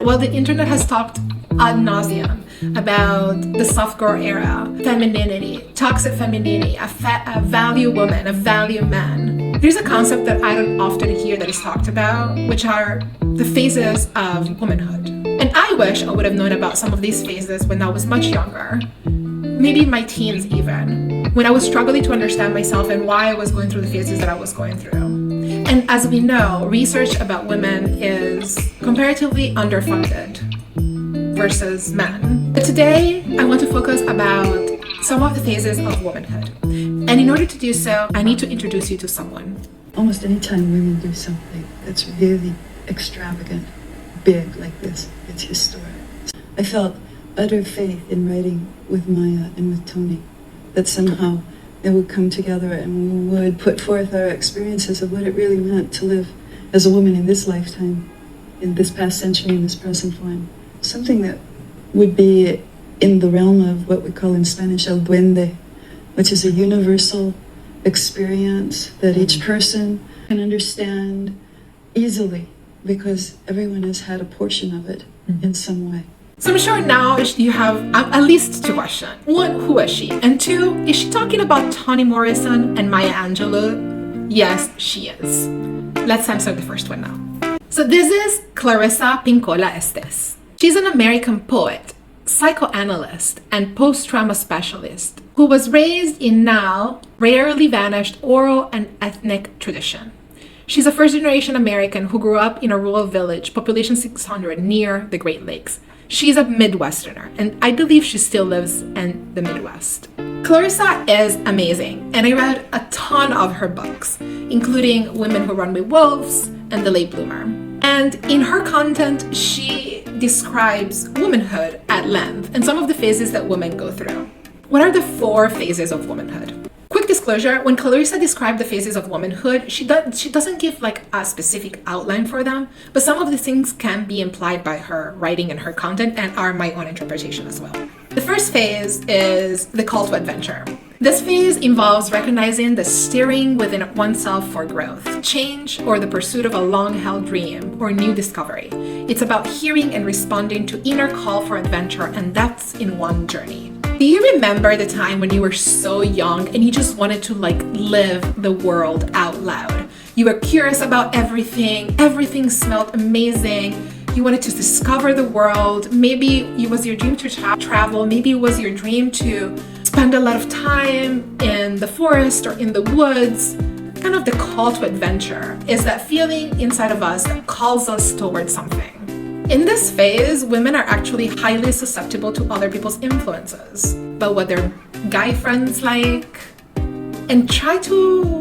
Well, the internet has talked ad nauseum about the soft girl era, femininity, toxic femininity, a value woman, a value man. There's a concept that I don't often hear that is talked about, which are the phases of womanhood. And I wish I would have known about some of these phases when I was much younger, maybe in my teens even, when I was struggling to understand myself and why I was going through the phases that I was going through. And as we know, research about women is comparatively underfunded versus men. But today, I want to focus about some of the phases of womanhood. And in order to do so, I need to introduce you to someone. Almost any time women do something that's really extravagant, big like this, it's historic. I felt utter faith in writing with Maya and with Tony, that somehow they would come together and we would put forth our experiences of what it really meant to live as a woman in this lifetime, in this past century, in this present form. Something that would be in the realm of what we call in Spanish el duende, which is a universal experience that each person can understand easily because everyone has had a portion of it in some way. So I'm sure now you have at least two questions. One, who is she? And two, is she talking about Toni Morrison and Maya Angelou? Yes, she is. Let's answer the first one now. So this is Clarissa Pinkola Estes. She's an American poet, psychoanalyst, and post-trauma specialist who was raised in now rarely vanished oral and ethnic tradition. She's a first-generation American who grew up in a rural village, population 600, near the Great Lakes. She's a Midwesterner, and I believe she still lives in the Midwest. Clarissa is amazing, and I read a ton of her books, including Women Who Run with Wolves and The Late Bloomer. And in her content, she describes womanhood at length and some of the phases that women go through. What are the 4 phases of womanhood? Quick disclosure, when Clarissa described the phases of womanhood, she doesn't give like a specific outline for them, but some of the things can be implied by her writing and her content and are my own interpretation as well. The first phase is the call to adventure. This phase involves recognizing the steering within oneself for growth, change, or the pursuit of a long-held dream or new discovery. It's about hearing and responding to inner call for adventure and depth in one journey. Do you remember the time when you were so young and you just wanted to live the world out loud? You were curious about everything smelled amazing. You wanted to discover the world. Maybe it was your dream to travel. Maybe it was your dream to spend a lot of time in the forest or in the woods. Kind of the call to adventure is that feeling inside of us that calls us towards something. In this phase, women are actually highly susceptible to other people's influences, about what their guy friends like, and try to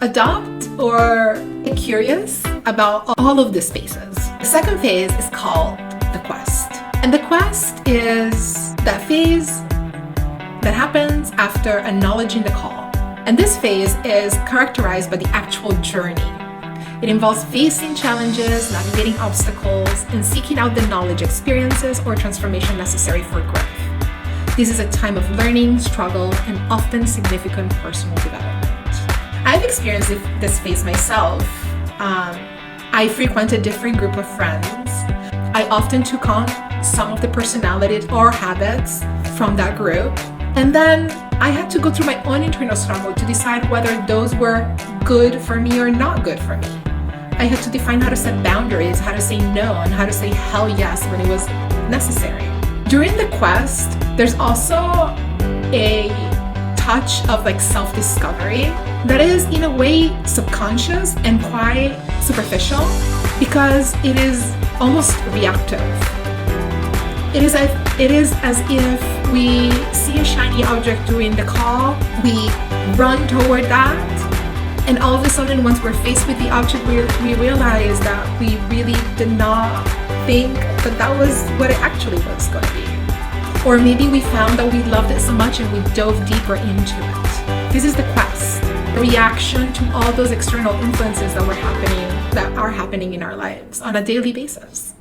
adopt or get curious about all of the spaces. The second phase is called the quest. And the quest is that phase that happens after acknowledging the call. And this phase is characterized by the actual journey. It involves facing challenges, navigating obstacles, and seeking out the knowledge, experiences, or transformation necessary for growth. This is a time of learning, struggle, and often significant personal development. I've experienced this phase myself. I frequented different group of friends. I often took on some of the personalities or habits from that group. And then I had to go through my own internal struggle to decide whether those were good for me or not good for me. I had to define how to set boundaries, how to say no, and how to say hell yes when it was necessary. During the quest, there's also a touch of self-discovery that is in a way subconscious and quite superficial because it is almost reactive. It is as if we see a shiny object during the call, we run toward that, and all of a sudden, once we're faced with the object, we realize that we really did not think that was what it actually was going to be. Or maybe we found that we loved it so much and we dove deeper into it. This is the quest, the reaction to all those external influences that are happening in our lives on a daily basis.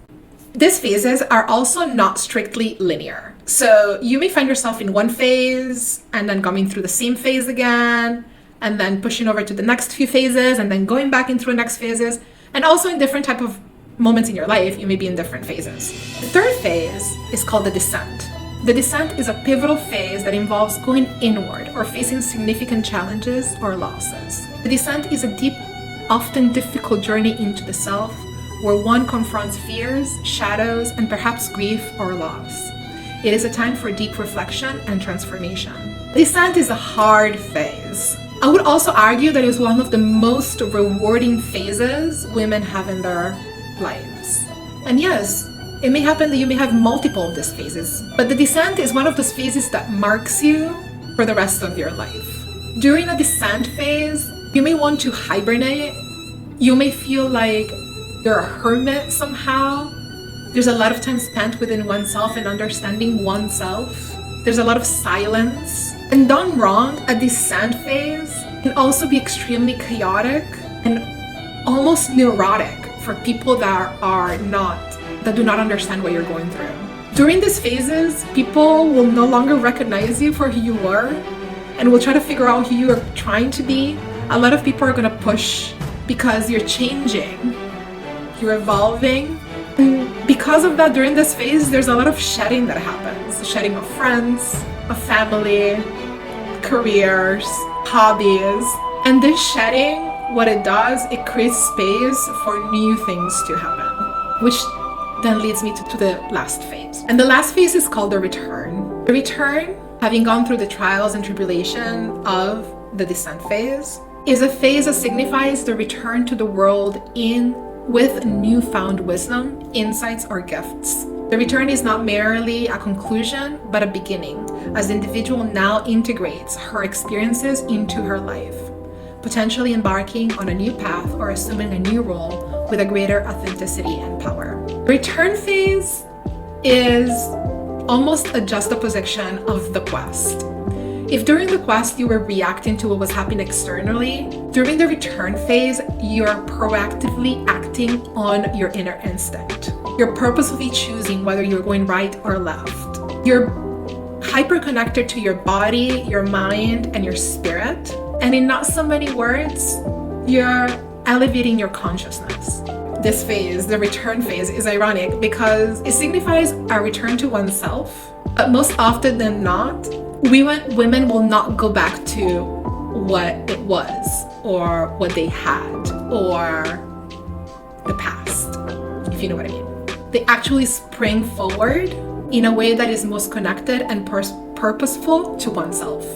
These phases are also not strictly linear. So you may find yourself in one phase and then going through the same phase again, and then pushing over to the next few phases and then going back into the next phases, and also in different type of moments in your life, you may be in different phases. The third phase is called the descent. The descent is a pivotal phase that involves going inward or facing significant challenges or losses. The descent is a deep, often difficult journey into the self, where one confronts fears, shadows, and perhaps grief or loss. It is a time for deep reflection and transformation. Descent is a hard phase. I would also argue that it is one of the most rewarding phases women have in their lives. And yes, it may happen that you may have multiple of these phases, but the descent is one of those phases that marks you for the rest of your life. During a descent phase, you may want to hibernate. You may feel like you're a hermit somehow. There's a lot of time spent within oneself and understanding oneself. There's a lot of silence. And done wrong, a descent phase can also be extremely chaotic and almost neurotic for people that do not understand what you're going through. During these phases, people will no longer recognize you for who you were and will try to figure out who you are trying to be. A lot of people are going to push because you're changing, you're evolving. And because of that, during this phase, there's a lot of shedding that happens. The shedding of friends, of family, careers, hobbies. And this shedding, what it does, it creates space for new things to happen, which then leads me to the last phase. And the last phase is called the return. The return, having gone through the trials and tribulation of the descent phase, is a phase that signifies the return to the world with newfound wisdom, insights, or gifts. The return is not merely a conclusion, but a beginning, as the individual now integrates her experiences into her life, potentially embarking on a new path or assuming a new role with a greater authenticity and power. Return phase is almost a juxtaposition of the quest. If during the quest you were reacting to what was happening externally, during the return phase, you're proactively acting on your inner instinct. You're purposefully choosing whether you're going right or left. You're hyper-connected to your body, your mind, and your spirit. And in not so many words, you're elevating your consciousness. This phase, the return phase, is ironic because it signifies a return to oneself. But most often than not, women will not go back to what it was or what they had or the past, if you know what I mean. They actually spring forward in a way that is most connected and purposeful to oneself.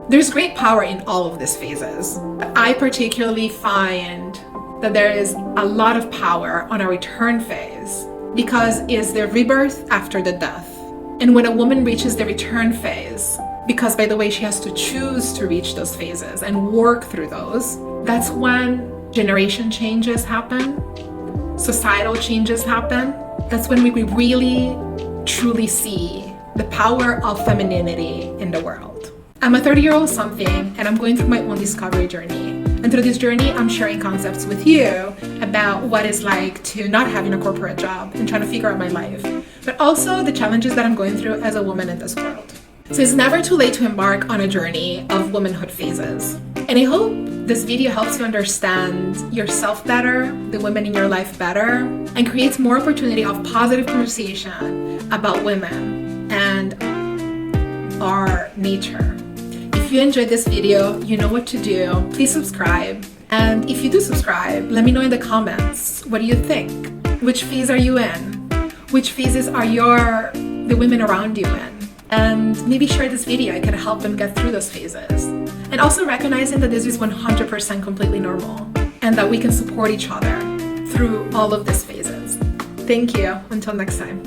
There's great power in all of these phases. I particularly find that there is a lot of power on a return phase because it's the rebirth after the death. And when a woman reaches the return phase, because by the way, she has to choose to reach those phases and work through those, that's when generation changes happen, societal changes happen. That's when we really, truly see the power of femininity in the world. I'm a 30-year-old something, and I'm going through my own discovery journey. And through this journey, I'm sharing concepts with you about what it's like to not having a corporate job and trying to figure out my life, but also the challenges that I'm going through as a woman in this world. So it's never too late to embark on a journey of womanhood phases. And I hope this video helps you understand yourself better, the women in your life better, and creates more opportunity of positive conversation about women and our nature. If you enjoyed this video, you know what to do. Please subscribe. And if you do subscribe, let me know in the comments. What do you think? Which phase are you in? Which phases are the women around you in? And maybe share this video. I can help them get through those phases. And also recognizing that this is 100% completely normal and that we can support each other through all of these phases. Thank you. Until next time.